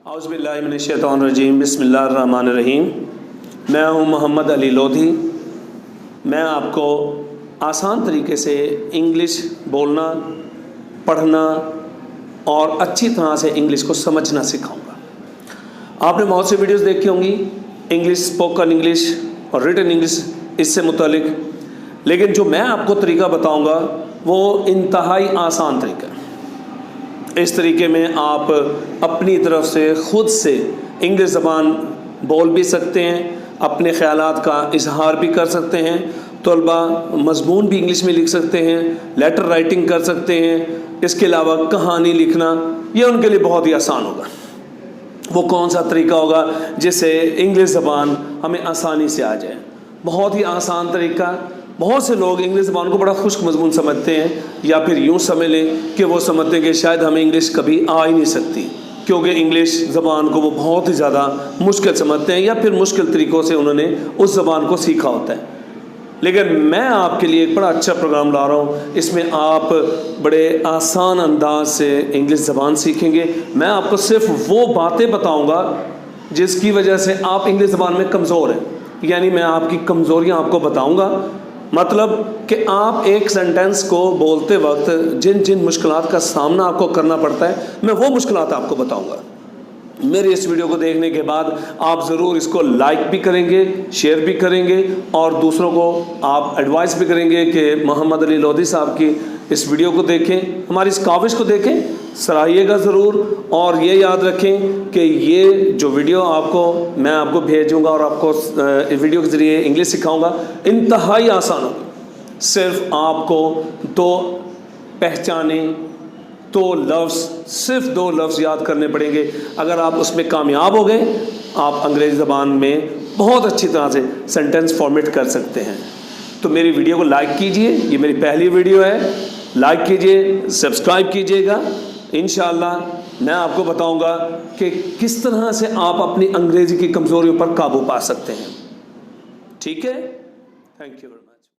औज़ुबिल्लाहिमिनश्शैतानिर्रजीम बिस्मिल्लाहिर्रहमानिर्रहीम। मैं हूँ मोहम्मद अली लोधी। मैं आपको आसान तरीके से इंग्लिश बोलना, पढ़ना और अच्छी तरह से इंग्लिश को समझना सिखाऊंगा। आपने बहुत सी वीडियोस देखी होंगी इंग्लिश, स्पोकन इंग्लिश और रिटन इंग्लिश इससे मुतालिक, लेकिन जो मैं आपको तरीका बताऊंगा वो इंतहाई आसान तरीका है। इस तरीके में आप अपनी तरफ से ख़ुद से इंग्लिश ज़बान बोल भी सकते हैं, अपने ख़यालात का इजहार भी कर सकते हैं, तलबा मज़मून भी इंग्लिश में लिख सकते हैं, लेटर राइटिंग कर सकते हैं। इसके अलावा कहानी लिखना ये उनके लिए बहुत ही आसान होगा। वो कौन सा तरीका होगा जिससे इंग्लिश ज़बान हमें आसानी से आ जाए? बहुत ही आसान तरीका। बहुत से लोग इंग्लिश ज़बान को बड़ा खुश्क मज़मून समझते हैं, या फिर यूँ समझ लें कि वो समझते हैं कि शायद हमें इंग्लिश कभी आ ही नहीं सकती, क्योंकि इंग्लिश ज़बान को वो बहुत ही ज़्यादा मुश्किल समझते हैं, या फिर मुश्किल तरीक़ों से उन्होंने उस ज़बान को सीखा होता है। लेकिन मैं आपके लिए एक बड़ा अच्छा प्रोग्राम ला रहा हूँ। इसमें आप बड़े आसान अंदाज से इंग्लिश ज़बान सीखेंगे। मैं आपको सिर्फ वो बातें बताऊँगा जिसकी वजह से आप इंग्लिश ज़बान में कमज़ोर हैं, यानी मैं आपकी कमज़ोरियाँ आपको बताऊँगा। मतलब कि आप एक सेंटेंस को बोलते वक्त जिन जिन मुश्किलात का सामना आपको करना पड़ता है, मैं वो मुश्किलात आपको बताऊंगा। मेरे इस वीडियो को देखने के बाद आप ज़रूर इसको लाइक भी करेंगे, शेयर भी करेंगे और दूसरों को आप एडवाइस भी करेंगे कि मोहम्मद अली लोधी साहब की इस वीडियो को देखें, हमारी इस काविश को देखें, सराहिएगा ज़रूर। और ये याद रखें कि ये जो वीडियो मैं आपको भेजूँगा और आपको वीडियो के ज़रिए इंग्लिश सिखाऊंगा, इंतहाई आसान होगा। सिर्फ आपको सिर्फ दो लफ्ज़ याद करने पड़ेंगे। अगर आप उसमें कामयाब हो गए, आप अंग्रेज़ी ज़बान में बहुत अच्छी तरह से सेंटेंस फॉर्मेट कर सकते हैं। तो मेरी वीडियो को लाइक कीजिए, ये मेरी पहली वीडियो है। लाइक कीजिए, सब्सक्राइब कीजिएगा। इंशाअल्लाह मैं आपको बताऊंगा कि किस तरह से आप अपनी अंग्रेज़ी की कमज़ोरियों पर काबू पा सकते हैं। ठीक है? Thank you.